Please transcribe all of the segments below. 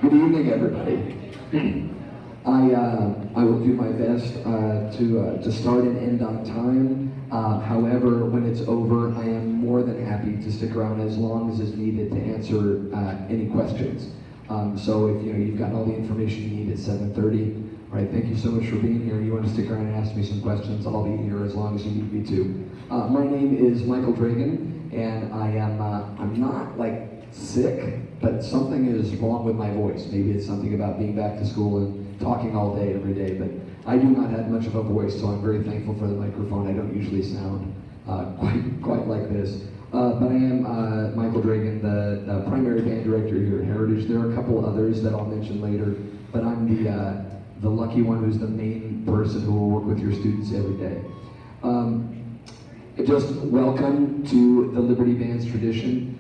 Good evening, everybody. I will do my best to start and end on time. However, when it's over, I am more than happy to stick around as long as is needed to answer any questions. So if you've got all the information you need at 7:30. All right, thank you so much for being here. You want to stick around and ask me some questions, I'll be here as long as you need me to. My name is Michael Dragan, and I'm not like sick, but something is wrong with my voice. Maybe it's something about being back to school and talking all day, every day, but I do not have much of a voice, so I'm very thankful for the microphone. I don't usually sound quite like this. But I am Michael Dragan, the primary band director here at Heritage. There are a couple others that I'll mention later, but I'm the lucky one who's the main person who will work with your students every day. Just welcome to the Liberty Band's tradition.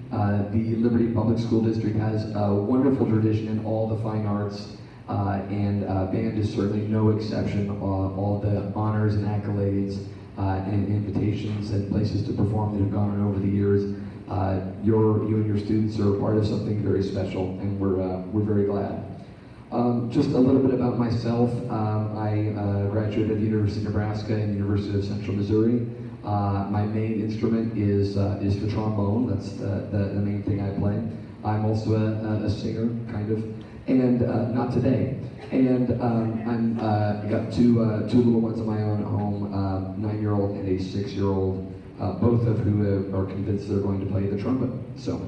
The Liberty Public School District has a wonderful tradition in all the fine arts, and band is certainly no exception. All the honors and accolades and invitations and places to perform that have gone on over the years. You and your students are part of something very special, and we're very glad. Just a little bit about myself. I graduated at the University of Nebraska and the University of Central Missouri. My main instrument is the trombone. That's the main thing I play. I'm also a singer, kind of, and not today. And I got two little ones of my own at home, 9-year-old and a 6-year-old, both of who are convinced they're going to play the trumpet. So.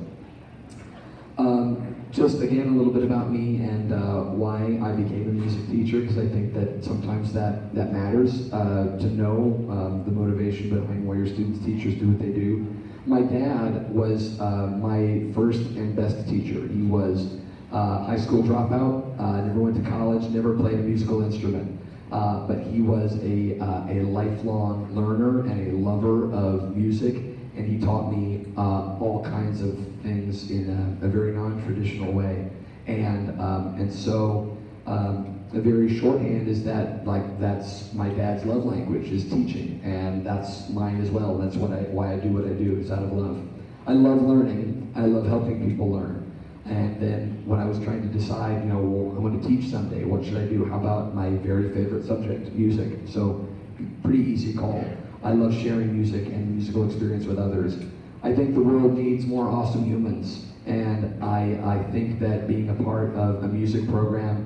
Just again a little bit about me and why I became a music teacher, because I think that sometimes that matters to know the motivation behind why your students' teachers do what they do. My dad was my first and best teacher. He was a high school dropout, never went to college, never played a musical instrument, but he was a lifelong learner and a lover of music, and he taught me all kinds of things in a very non-traditional way, and so a very shorthand is that that's my dad's love language is teaching, and that's mine as well. That's why I do what I do, is out of love. I love learning. I love helping people learn. And then when I was trying to decide, well, I want to teach someday, what should I do? How about my very favorite subject, music? So pretty easy call. I love sharing music and musical experience with others. I think the world needs more awesome humans, and I think that being a part of a music program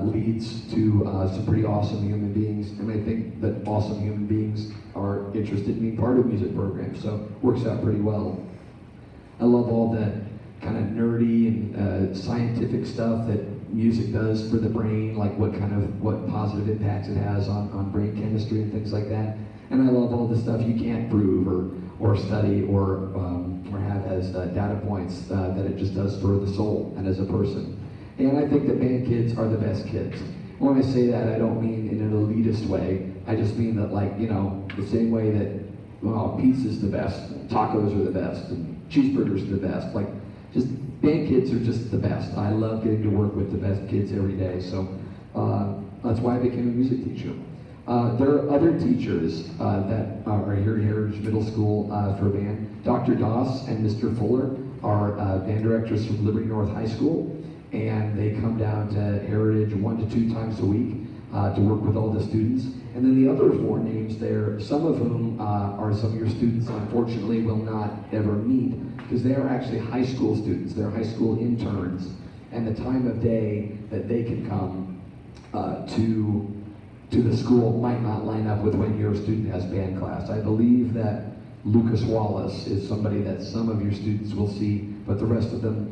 leads to some pretty awesome human beings, and I think that awesome human beings are interested in being part of music programs, so it works out pretty well. I love all the kind of nerdy and scientific stuff that music does for the brain, like what positive impacts it has on brain chemistry and things like that. And I love all the stuff you can't prove or study or have as data points that it just does for the soul and as a person. And I think that band kids are the best kids. When I say that, I don't mean in an elitist way. I just mean that, the same way that, pizza's the best, tacos are the best, and cheeseburgers are the best. Just band kids are just the best. I love getting to work with the best kids every day. So that's why I became a music teacher. There are other teachers that are here at Heritage Middle School for band. Dr. Doss and Mr. Fuller are band directors from Liberty North High School, and they come down to Heritage 1 to 2 times a week to work with all the students. And then the other 4 names there, some of whom are some of your students unfortunately will not ever meet, because they are actually high school students. They're high school interns, and the time of day that they can come to the school might not line up with when your student has band class. I believe that Lucas Wallace is somebody that some of your students will see, but the rest of them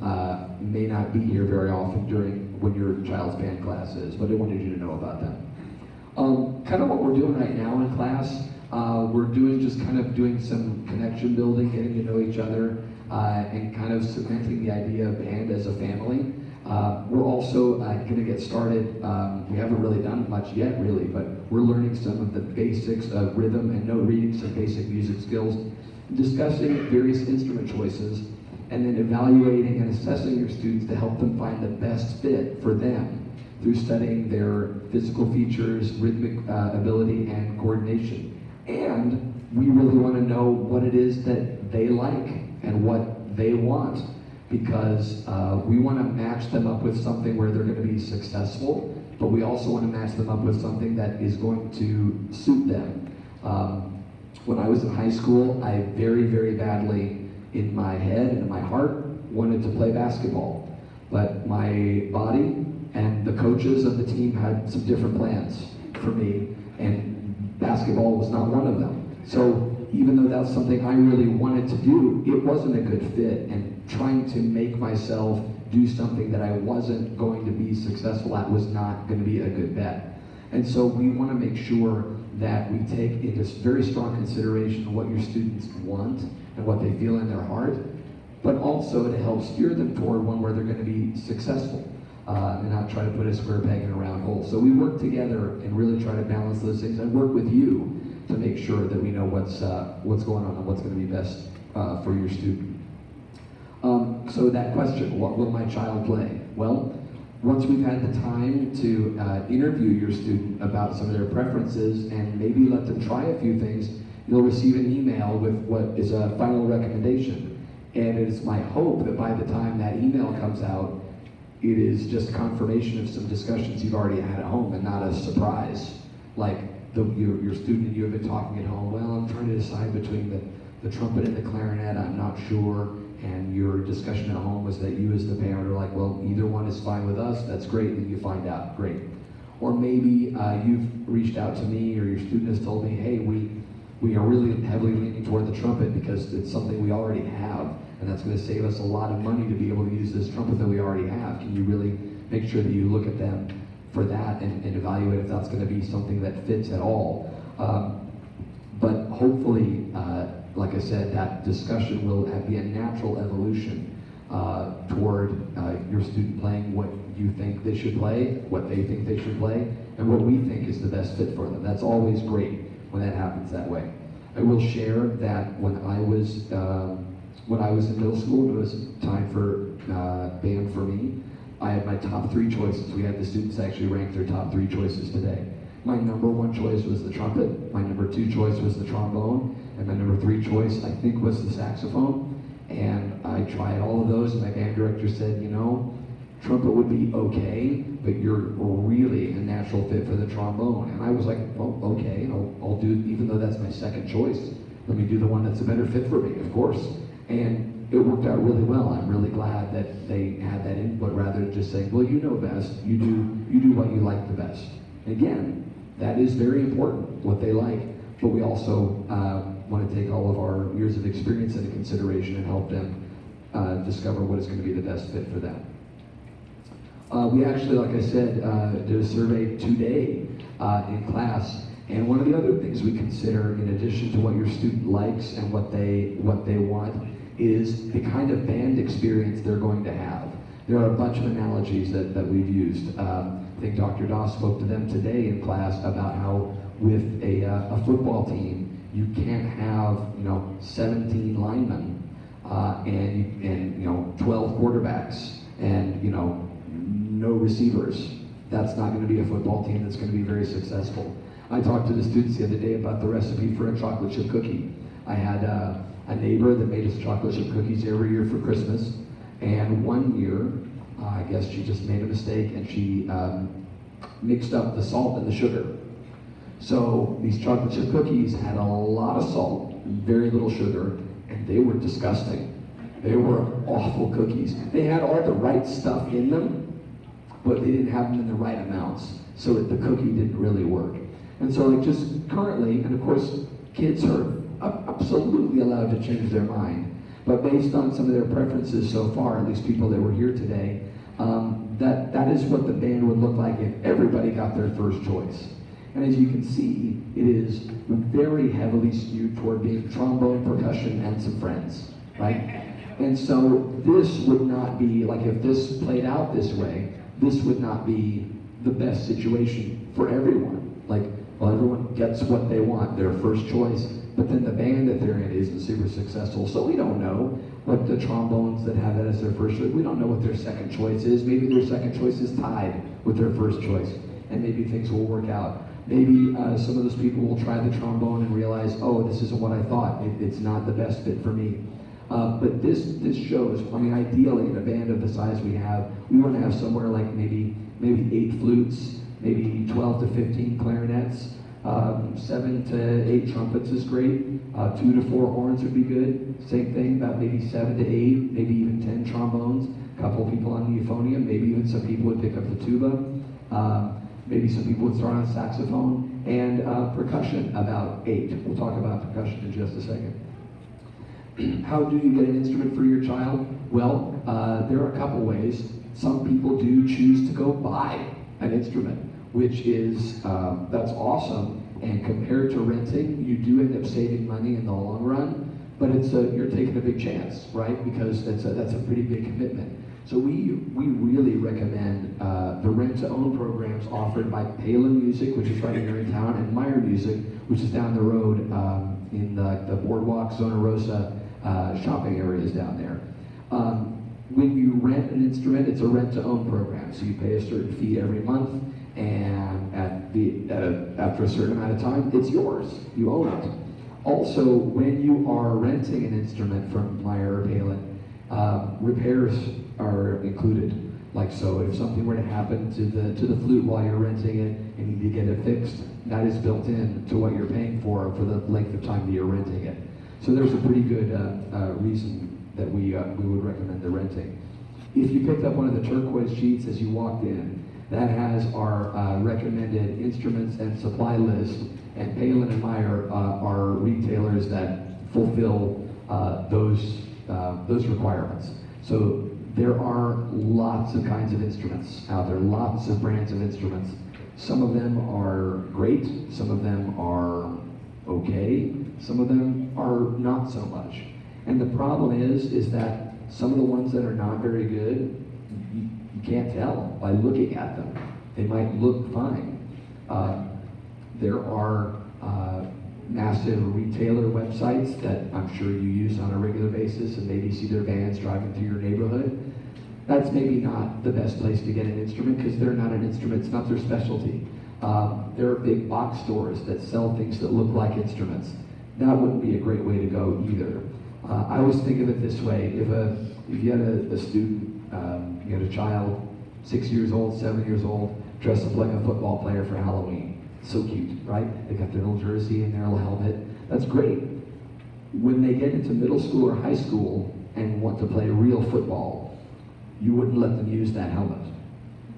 may not be here very often during when your child's band class is, but I wanted you to know about that. Kind of what we're doing right now in class, we're doing some connection building, getting to know each other, and kind of cementing the idea of band as a family. We're also going to get started. We haven't really done much yet, really, but we're learning some of the basics of rhythm and note reading, some basic music skills, discussing various instrument choices, and then evaluating and assessing your students to help them find the best fit for them through studying their physical features, rhythmic ability, and coordination. And we really want to know what it is that they like and what they want. because we want to match them up with something where they're going to be successful, but we also want to match them up with something that is going to suit them. When I was in high school, I very, very badly, in my head and in my heart, wanted to play basketball. But my body and the coaches of the team had some different plans for me, and basketball was not one of them. So even though that's something I really wanted to do, it wasn't a good fit, and trying to make myself do something that I wasn't going to be successful at was not going to be a good bet. And so we want to make sure that we take into very strong consideration what your students want and what they feel in their heart, but also to help steer them toward one where they're going to be successful, and not try to put a square peg in a round hole. So we work together and really try to balance those things, and work with you to make sure that we know what's going on and what's going to be best for your student. So that question, what will my child play? Well, once we've had the time to interview your student about some of their preferences and maybe let them try a few things, you'll receive an email with what is a final recommendation. And it is my hope that by the time that email comes out, it is just confirmation of some discussions you've already had at home and not a surprise. Like your student and you have been talking at home, well, I'm trying to decide between the trumpet and the clarinet, I'm not sure. And your discussion at home was that you as the parent are like, well, either one is fine with us, that's great, and you find out, great. Or maybe you've reached out to me, or your student has told me, hey, we are really heavily leaning toward the trumpet because it's something we already have, and that's going to save us a lot of money to be able to use this trumpet that we already have. Can you really make sure that you look at them for that and evaluate if that's going to be something that fits at all? But hopefully, like I said, that discussion will be a natural evolution toward your student playing what you think they should play, what they think they should play, and what we think is the best fit for them. That's always great when that happens that way. I will share that when I was in middle school, it was time for band for me. I had my top 3 choices. We had the students actually rank their top 3 choices today. My number 1 choice was the trumpet, my number 2 choice was the trombone, and my number 3 choice, I think, was the saxophone. And I tried all of those, and my band director said, you know, trumpet would be okay, but you're really a natural fit for the trombone. And I was like, well, okay, I'll do, even though that's my second choice, let me do the one that's a better fit for me, of course. And it worked out really well. I'm really glad that they had that input rather than just saying, well, you know best, you do what you like the best. And again, that is very important, what they like, but we also want to take all of our years of experience into consideration and help them discover what is going to be the best fit for them. We actually, like I said, did a survey today in class, and one of the other things we consider, in addition to what your student likes and what they want, is the kind of band experience they're going to have. There are a bunch of analogies that we've used. I think Dr. Doss spoke to them today in class about how with a football team, you can't have 17 linemen and 12 quarterbacks and no receivers. That's not going to be a football team that's going to be very successful. I talked to the students the other day about the recipe for a chocolate chip cookie. I had a neighbor that made us chocolate chip cookies every year for Christmas, and one year, I guess she just made a mistake and she mixed up the salt and the sugar. So these chocolate chip cookies had a lot of salt, very little sugar, and they were disgusting. They were awful cookies. They had all the right stuff in them, but they didn't have them in the right amounts, so that the cookie didn't really work. And so like just currently, and of course kids are absolutely allowed to change their mind, but based on some of their preferences so far, at least people that were here today, that is what the band would look like if everybody got their first choice. And as you can see, it is very heavily skewed toward being trombone, percussion, and some friends, right? And so this would not be, like if this played out this way, this would not be the best situation for everyone. Like, well, everyone gets what they want, their first choice, but then the band that they're in isn't super successful. So we don't know what the trombones that have that as their first choice, we don't know what their second choice is. Maybe their second choice is tied with their first choice, and maybe things will work out. Maybe some of those people will try the trombone and realize, oh, this isn't what I thought. It's not the best fit for me. But this shows, I mean, ideally in a band of the size we have, we want to have somewhere like maybe 8 flutes, maybe 12 to 15 clarinets, 7 to 8 trumpets is great, 2 to 4 horns would be good. Same thing, about maybe 7 to 8, maybe even 10 trombones, a couple of people on the euphonium, maybe even some people would pick up the tuba, maybe some people would start on saxophone, and percussion, about 8. We'll talk about percussion in just a second. How do you get an instrument for your child? Well, there are a couple ways. Some people do choose to go buy an instrument, which is, that's awesome. And compared to renting, you do end up saving money in the long run, but you're taking a big chance, right? Because that's a pretty big commitment. So we really recommend the rent-to-own programs offered by Palin Music, which is right here in town, and Meyer Music, which is down the road in the Boardwalk, Zona Rosa shopping areas down there. When you rent an instrument, it's a rent-to-own program, so you pay a certain fee every month, and after a certain amount of time, it's yours. You own it. Also, when you are renting an instrument from Meyer or Palin, repairs are included. Like, so if something were to happen to the flute while you're renting it and you need to get it fixed, that is built in to what you're paying for the length of time that you're renting it. So there's a pretty good reason that we would recommend the renting. If you picked up one of the turquoise sheets as you walked in, that has our recommended instruments and supply list, and Palin and Meyer are retailers that fulfill those requirements. So there are lots of kinds of instruments out there, lots of brands of instruments. Some of them are great, some of them are okay, some of them are not so much. And the problem is that some of the ones that are not very good, you can't tell by looking at them. They might look fine. There are massive retailer websites that I'm sure you use on a regular basis and maybe see their vans driving through your neighborhood. That's maybe not the best place to get an instrument because they're not an instrument, it's not their specialty. There are big box stores that sell things that look like instruments. That wouldn't be a great way to go either. I always think of it this way: if you had a student, you had a child, 6 years old, 7 years old, dressed up like a football player for Halloween. So cute, right? They got their little jersey and their little helmet. That's great. When they get into middle school or high school and want to play real football, you wouldn't let them use that helmet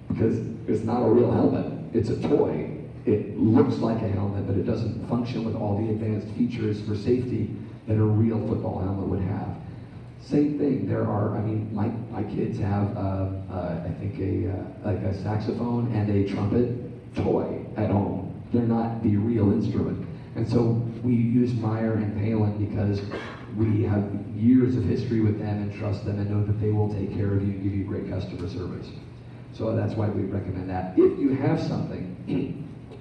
because it's not a real helmet. It's a toy. It looks like a helmet, but it doesn't function with all the advanced features for safety that a real football helmet would have. Same thing. There are. I mean, my kids have I think a saxophone and a trumpet toy at home. They're not the real instrument. And so we use Meyer and Palin because we have years of history with them and trust them and know that they will take care of you and give you great customer service. So that's why we recommend that. If you have something,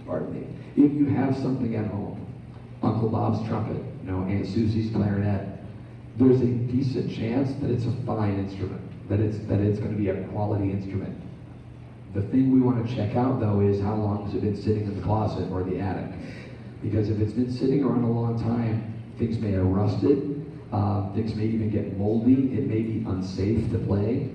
pardon me, if you have something at home, Uncle Bob's trumpet, Aunt Susie's clarinet, there's a decent chance that it's a fine instrument, that it's going to be a quality instrument. The thing we want to check out, though, is how long has it been sitting in the closet or the attic? Because if it's been sitting around a long time, things may have rusted, things may even get moldy, it may be unsafe to play.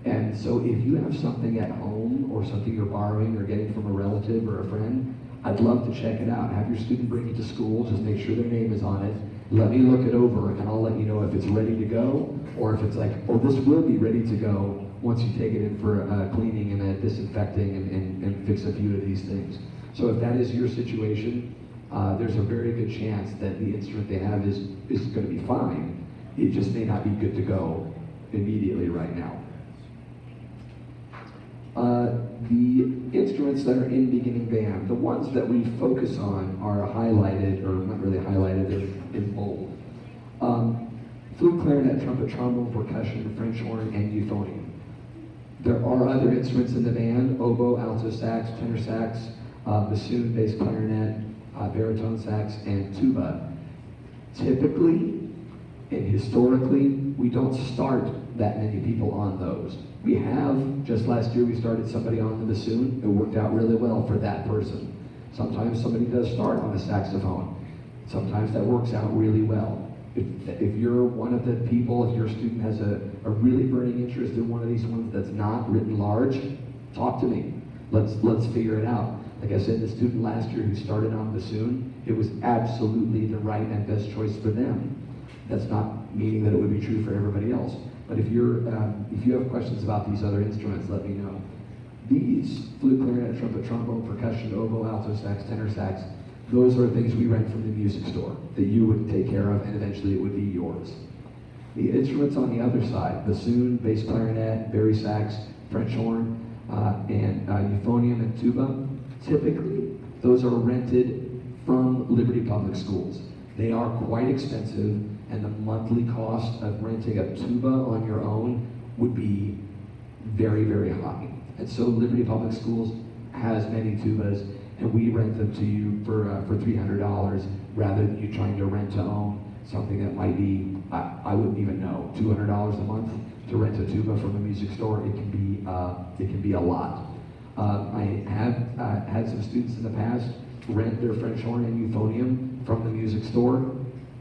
And so if you have something at home or something you're borrowing or getting from a relative or a friend, I'd love to check it out. Have your student bring it to school, just make sure their name is on it. Let me look it over and I'll let you know if it's ready to go or if it's like, oh, this will be ready to go once you take it in for cleaning and disinfecting and fix a few of these things. So if that is your situation, there's a very good chance that the instrument they have is going to be fine. It just may not be good to go immediately right now. The instruments that are in beginning band, the ones that we focus on are highlighted, or not really highlighted, in bold. Flute, clarinet, trumpet, trombone, percussion, French horn, and euphonium. There are other instruments in the band: oboe, alto sax, tenor sax, bassoon, bass clarinet, baritone sax, and tuba. Typically and historically, we don't start that many people on those. We have, just last year we started somebody on the bassoon. It worked out really well for that person. Sometimes somebody does start on a saxophone. Sometimes that works out really well. If you're one of the people, if your student has a really burning interest in one of these ones that's not written large, talk to me. Let's figure it out. Like I said, the student last year who started on bassoon, it was absolutely the right and best choice for them. That's not meaning that it would be true for everybody else. But if you have questions about these other instruments, let me know. These, flute, clarinet, trumpet, trombone, percussion, oboe, alto sax, tenor sax, those are things we rent from the music store that you would take care of, and eventually it would be yours. The instruments on the other side, bassoon, bass clarinet, bari sax, French horn, and euphonium and tuba, typically those are rented from Liberty Public Schools. They are quite expensive, and the monthly cost of renting a tuba on your own would be very, very high. And so Liberty Public Schools has many tubas, and we rent them to you for $300 rather than you trying to rent to own something that might be, I wouldn't even know, $200 a month to rent a tuba from a music store. It can be a lot. I have had some students in the past rent their French horn and euphonium from the music store,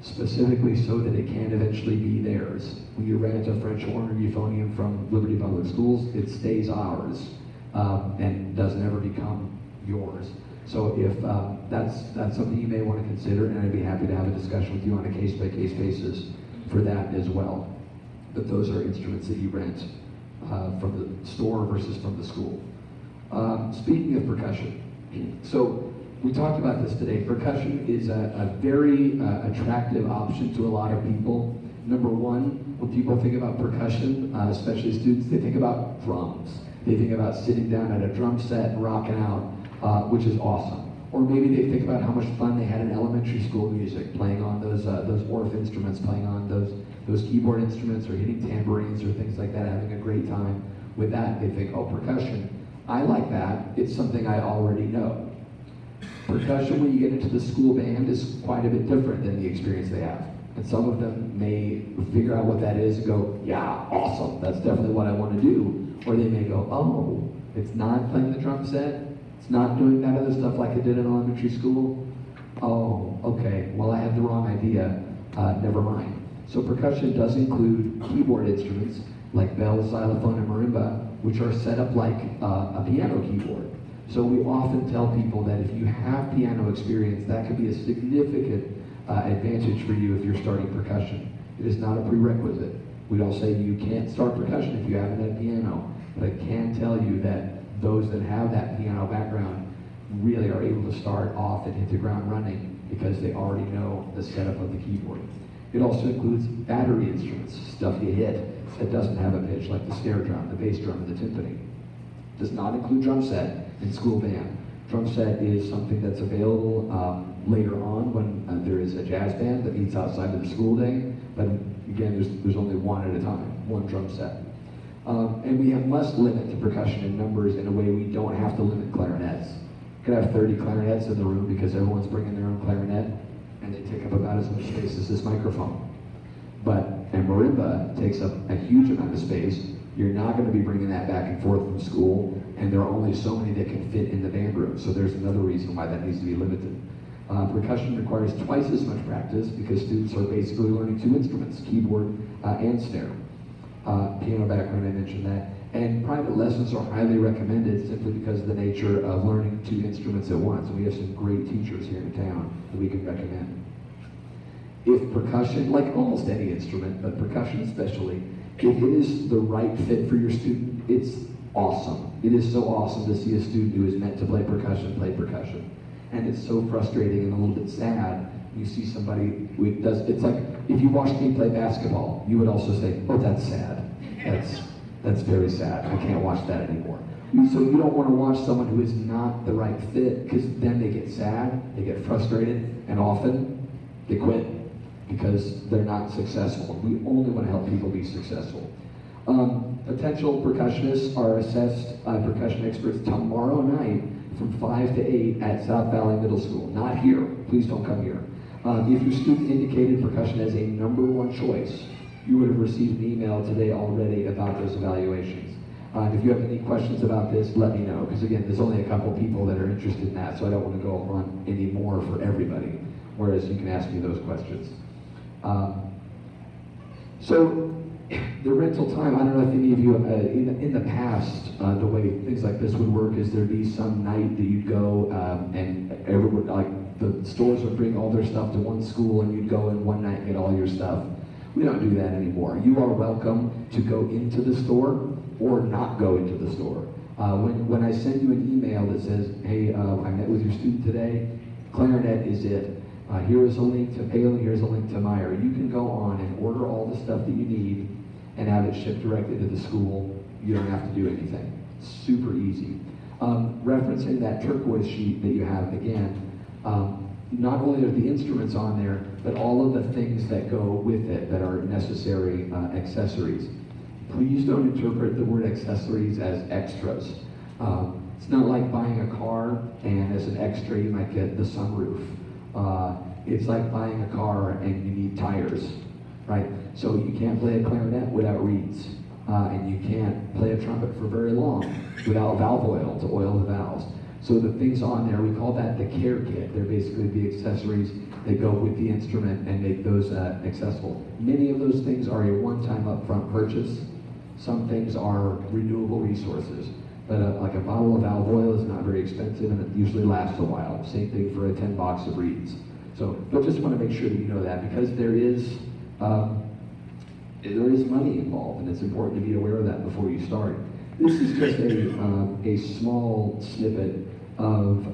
specifically so that it can eventually be theirs. When you rent a French horn or euphonium from Liberty Public Schools, it stays ours and doesn't ever become yours. So if that's something you may want to consider, and I'd be happy to have a discussion with you on a case-by-case basis for that as well. But those are instruments that you rent from the store versus from the school. Speaking of percussion, so we talked about this today. Percussion is a very attractive option to a lot of people. Number one, when people think about percussion, especially students, they think about drums. They think about sitting down at a drum set and rocking out, which is awesome. Or maybe they think about how much fun they had in elementary school music, playing on those Orff instruments, playing on those keyboard instruments, or hitting tambourines or things like that, having a great time with that. They think, oh, percussion, I like that. It's something I already know. Percussion, when you get into the school band, is quite a bit different than the experience they have. And some of them may figure out what that is and go, yeah, awesome, that's definitely what I want to do. Or they may go, oh, it's not playing the drum set? It's not doing that other stuff like I did in elementary school? Oh, okay, well, I had the wrong idea. Never mind. So percussion does include keyboard instruments like bells, xylophone, and marimba, which are set up like a piano keyboard. So we often tell people that if you have piano experience, that could be a significant advantage for you if you're starting percussion. It is not a prerequisite. We don't say you can't start percussion if you haven't had piano, but I can tell you that those that have that piano background really are able to start off and hit the ground running because they already know the setup of the keyboard. It also includes battery instruments, stuff you hit that doesn't have a pitch, like the snare drum, the bass drum, and the timpani. Does not include drum set in school band. Drum set is something that's available later on when there is a jazz band that meets outside of the school day. But again, there's only one at a time, one drum set. And we must limit the percussion in numbers in a way we don't have to limit clarinets. You could have 30 clarinets in the room because everyone's bringing their own clarinet, and they take up about as much space as this microphone. And marimba takes up a huge amount of space. You're not going to be bringing that back and forth from school, and there are only so many that can fit in the band room. So there's another reason why that needs to be limited. Percussion requires twice as much practice because students are basically learning two instruments, keyboard and snare. Piano background, I mentioned that. And private lessons are highly recommended simply because of the nature of learning two instruments at once. And we have some great teachers here in town that we can recommend. If percussion, like almost any instrument, but percussion especially, if it is the right fit for your student, it's awesome. It is so awesome to see a student who is meant to play percussion. And it's so frustrating and a little bit sad. You see somebody who does, it's like if you watched me play basketball, you would also say, oh, that's sad. That's very sad. I can't watch that anymore. So you don't want to watch someone who is not the right fit, because then they get sad, they get frustrated, and often they quit because they're not successful. We only want to help people be successful. Potential percussionists are assessed by percussion experts tomorrow night from 5 to 8 at South Valley Middle School. Not here. Please don't come here. If your student indicated percussion as a #1 choice, you would have received an email today already about those evaluations. If you have any questions about this, let me know, because again, there's only a couple people that are interested in that, so I don't want to go on any more for everybody, whereas you can ask me those questions. Um, so the rental time, I don't know if any of you, in the past, the way things like this would work is there'd be some night that you'd go and everyone, like the stores would bring all their stuff to one school and you'd go in one night and get all your stuff. We don't do that anymore. You are welcome to go into the store or not go into the store. When I send you an email that says, hey, I met with your student today, clarinet is it. Here is a link to Palin, here's a link to Meyer. You can go on and order all the stuff that you need and have it shipped directly to the school. You don't have to do anything. Super easy. Referencing that turquoise sheet that you have, again, not only are the instruments on there, but all of the things that go with it that are necessary accessories. Please don't interpret the word accessories as extras. It's not like buying a car and as an extra you might get the sunroof. It's like buying a car and you need tires, right? So you can't play a clarinet without reeds, and you can't play a trumpet for very long without valve oil to oil the valves. So the things on there, we call that the care kit. They're basically the accessories that go with the instrument and make those accessible. Many of those things are a one-time upfront purchase. Some things are renewable resources. But like a bottle of valve oil is not very expensive and it usually lasts a while. Same thing for a 10 box of reeds. So I just want to make sure that you know that because there is money involved and it's important to be aware of that before you start. This is just a small snippet of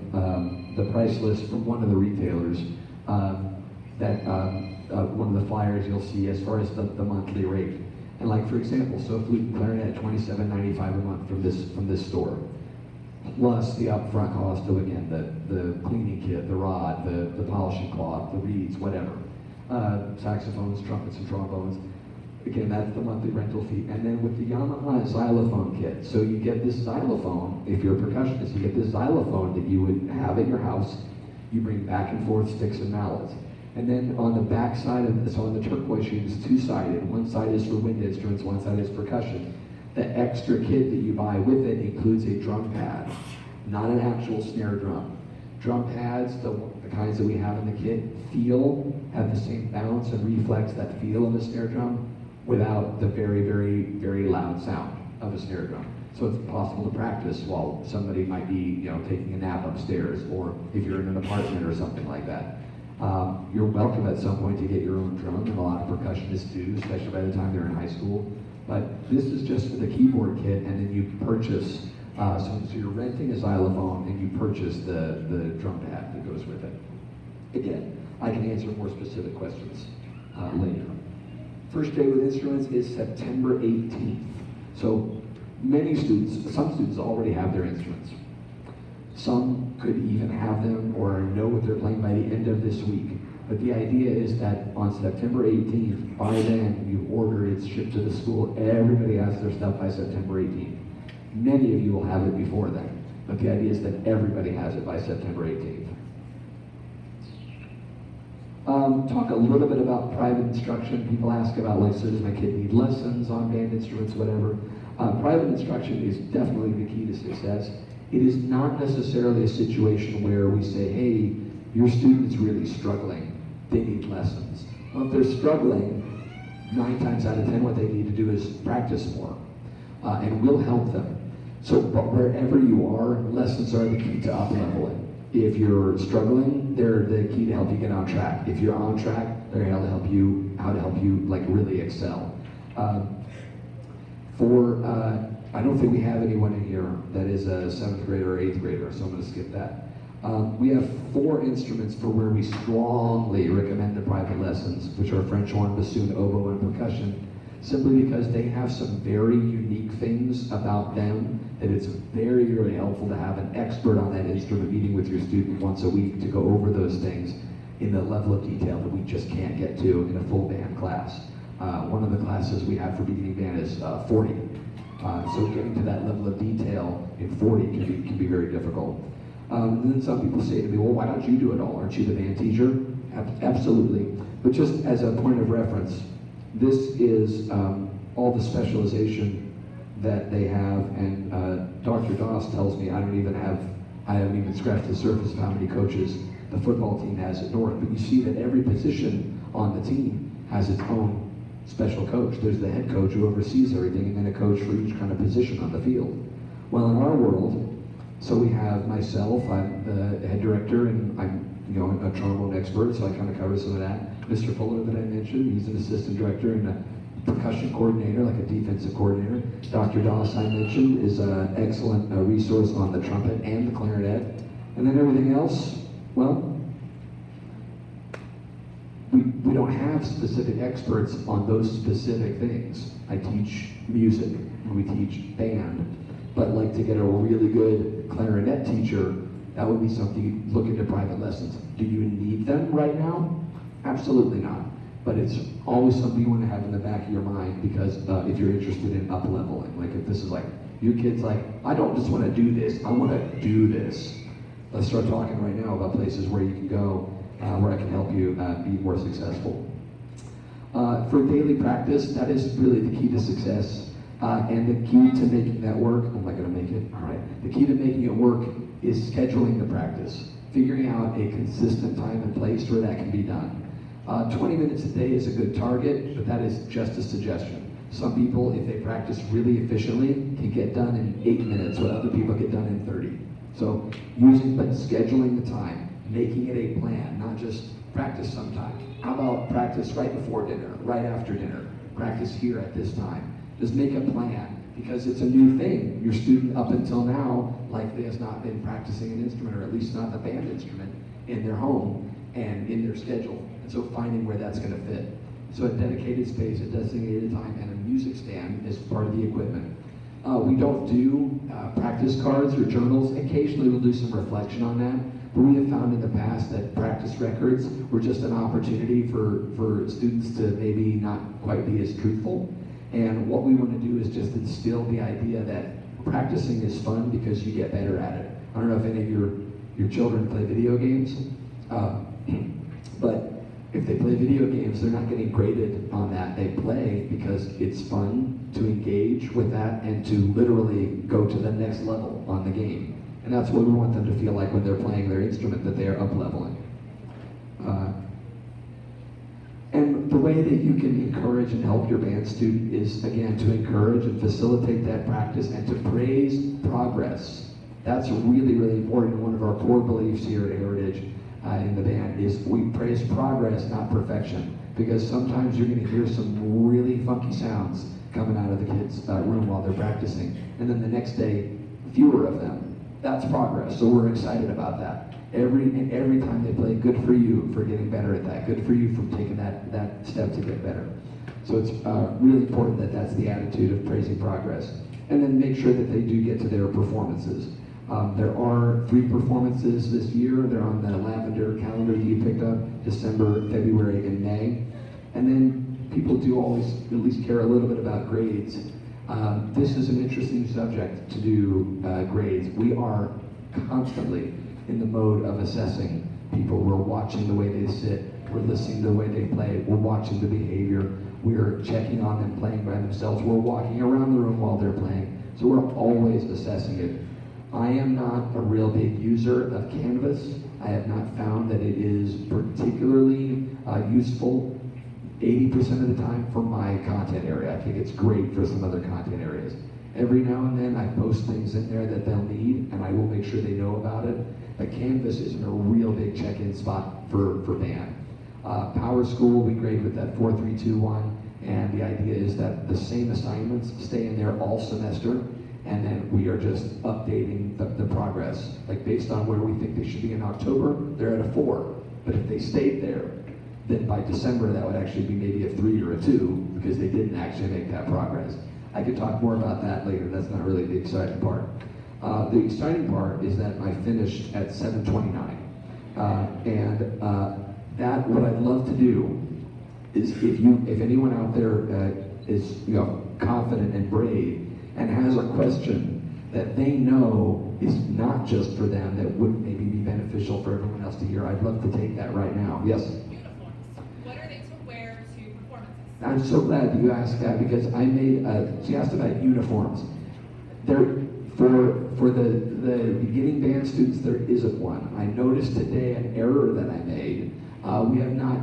the price list from one of the retailers that one of the flyers you'll see as far as the monthly rate. And like for example, so flute and clarinet at $27.95 a month from this store, plus the upfront cost of again the cleaning kit, the rod, the polishing cloth, the reeds, whatever, saxophones, trumpets, and trombones. Again, that's the monthly rental fee. And then with the Yamaha xylophone kit, so you get this xylophone. If you're a percussionist, you get this xylophone that you would have at your house. You bring back and forth sticks and mallets. And then on the back side of this, on the turquoise sheet, it's two-sided. One side is for wind instruments, one side is percussion. The extra kit that you buy with it includes a drum pad, not an actual snare drum. Drum pads, the kinds that we have in the kit, have the same bounce and reflex that feel of a snare drum without the very, very, very loud sound of a snare drum. So it's possible to practice while somebody might be, taking a nap upstairs, or if you're in an apartment or something like that. You're welcome at some point to get your own drum, and a lot of percussionists do, especially by the time they're in high school. But this is just for the keyboard kit, and then you purchase, so you're renting a xylophone, and you purchase the drum pad that goes with it. Again, I can answer more specific questions later. First day with instruments is September 18th. So some students already have their instruments. Some could even have them or know what they're playing by the end of this week. But the idea is that on September 18th, by then you order, it's shipped to the school, everybody has their stuff by September 18th. Many of you will have it before then, but the idea is that everybody has it by September 18th. Talk a little bit about private instruction. People ask about, so does my kid need lessons on band instruments, whatever. Private instruction is definitely the key to success. It is not necessarily a situation where we say, hey, your student's really struggling, they need lessons. Well, if they're struggling, 9 times out of 10, what they need to do is practice more, and we'll help them. So, but wherever you are, lessons are the key to up-leveling. If you're struggling, they're the key to help you get on track. If you're on track, they're how to help you like really excel. I don't think we have anyone in here that is a 7th grader or 8th grader, so I'm going to skip that. We have 4 instruments for where we strongly recommend the private lessons, which are French horn, bassoon, oboe, and percussion, simply because they have some very unique things about them that it's very, very helpful to have an expert on that instrument meeting with your student once a week to go over those things in the level of detail that we just can't get to in a full band class. One of the classes we have for beginning band is 40. So getting to that level of detail in 40 can be very difficult. And then some people say to me, well, why don't you do it all? Aren't you the band teacher? Absolutely. But just as a point of reference, this is all the specialization that they have, and Dr. Doss tells me I haven't even scratched the surface of how many coaches the football team has at North. But you see that every position on the team has its own special coach. There's the head coach who oversees everything, and then a coach for each kind of position on the field. Well, in our world, so we have myself, I'm the head director, and I'm a trombone expert, so I kind of cover some of that. Mr. Fuller that I mentioned, he's an assistant director and a percussion coordinator, like a defensive coordinator. Dr. Doss, I mentioned, is an excellent resource on the trumpet and the clarinet. And then everything else, well, we don't have specific experts on those specific things. I teach music, and we teach band. But like to get a really good clarinet teacher, that would be something you look into private lessons. Do you need them right now? Absolutely not. But it's always something you want to have in the back of your mind, because if you're interested in up-leveling, like if this is like, your kid's like, I don't just want to do this, I want to do this. Let's start talking right now about places where you can go, where I can help you be more successful. For daily practice, that is really the key to success. And the key to making that work, am I going to make it? All right. The key to making it work is scheduling the practice, figuring out a consistent time and place where that can be done. 20 minutes a day is a good target, but that is just a suggestion. Some people, if they practice really efficiently, can get done in 8 minutes, what other people get done in 30. So but scheduling the time, making it a plan, not just practice sometime. How about practice right before dinner, right after dinner, practice here at this time. Just make a plan, because it's a new thing. Your student up until now likely has not been practicing an instrument, or at least not the band instrument, in their home and in their schedule. And so finding where that's going to fit. So a dedicated space, a designated time, and a music stand is part of the equipment. We don't do practice cards or journals. Occasionally we'll do some reflection on that, but we have found in the past that practice records were just an opportunity for students to maybe not quite be as truthful. And what we want to do is just instill the idea that practicing is fun because you get better at it. I don't know if any of your children play video games, but if they play video games, they're not getting graded on that. They play because it's fun to engage with that and to literally go to the next level on the game. And that's what we want them to feel like when they're playing their instrument, that they are up-leveling. And the way that you can encourage and help your band student is, again, to encourage and facilitate that practice and to praise progress. That's really, really important. One of our core beliefs here at Heritage in the band is we praise progress, not perfection. Because sometimes you're going to hear some really funky sounds coming out of the kids' room while they're practicing. And then the next day, fewer of them. That's progress, so we're excited about that. Every time they play, good for you for getting better at that. Good for you for taking that step to get better. So it's really important that that's the attitude of praising progress. And then make sure that they do get to their performances. There are 3 performances this year. They're on the lavender calendar that you picked up, December, February, and May. And then people do always at least care a little bit about grades. This is an interesting subject to do grades. We are constantly in the mode of assessing people. We're watching the way they sit, we're listening to the way they play, we're watching the behavior, we're checking on them playing by themselves, we're walking around the room while they're playing. So we're always assessing it. I am not a real big user of Canvas. I have not found that it is particularly useful 80% of the time for my content area. I think it's great for some other content areas. Every now and then I post things in there that they'll need, and I will make sure they know about it. But Canvas isn't a real big check-in spot for band. Power School, we grade with that 4-3-2-1, and the idea is that the same assignments stay in there all semester, and then we are just updating the progress. Like based on where we think they should be in October, they're at a 4. But if they stayed there, then by December that would actually be maybe a 3 or a 2, because they didn't actually make that progress. I could talk more about that later. That's not really the exciting part. The exciting part is that I finished at 7:29. That what I'd love to do is if anyone out there is confident and brave and has a question that they know is not just for them, that would maybe be beneficial for everyone else to hear, I'd love to take that right now. Yes? Uniforms. What are they to wear to performances? I'm so glad that you asked that, because I made, she asked about uniforms. For the beginning band students, there isn't one. I noticed today an error that I made. We have not,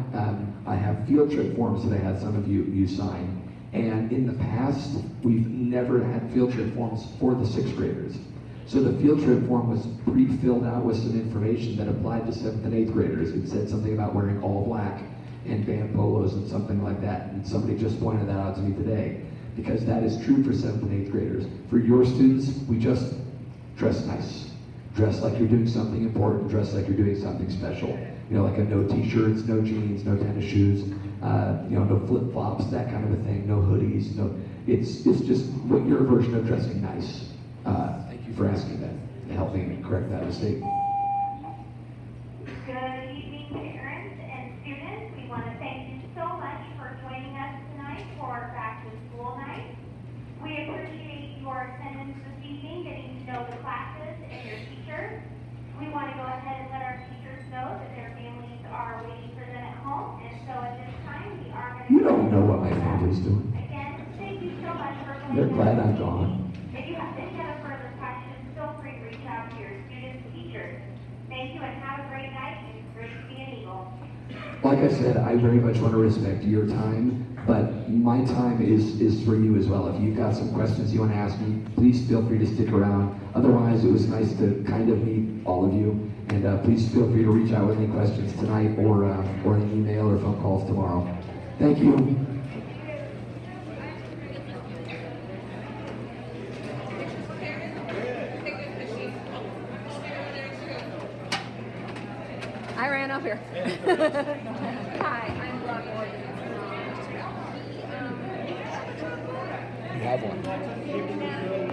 I have field trip forms that I had some of you sign. And in the past, we've never had field trip forms for the sixth graders. So the field trip form was pre-filled out with some information that applied to seventh and eighth graders. It said something about wearing all black and band polos and something like that. And somebody just pointed that out to me today, because that is true for seventh and eighth graders. For your students, we just dress nice. Dress like you're doing something important, dress like you're doing something special. You know, like a no t-shirts, no jeans, no tennis shoes, you know, no flip-flops, that kind of a thing, no hoodies, it's just what your version of dressing nice. Thank you for asking that, to help me correct that mistake. Good evening, parents and students. We want to thank you so much for joining us tonight for Back to School Night. We appreciate your attendance this evening, getting to know the classes and your teachers. We want to go ahead and let our teachers know that their families are waiting for them at home, and so at this time we are going to... You don't know what my family's doing. Again, thank you so much for joining us. They're glad I'm gone. If you have any other further questions, feel free to reach out to your students and teachers. Thank you and have a great night. It's great to be an Eagle. Like I said, I very much want to respect your time, but my time is for you as well. If you've got some questions you want to ask me, please feel free to stick around. Otherwise, it was nice to kind of meet all of you, and please feel free to reach out with any questions tonight or an email or phone calls tomorrow. Thank you. I ran up here. Hi, I'm Blood. You have one.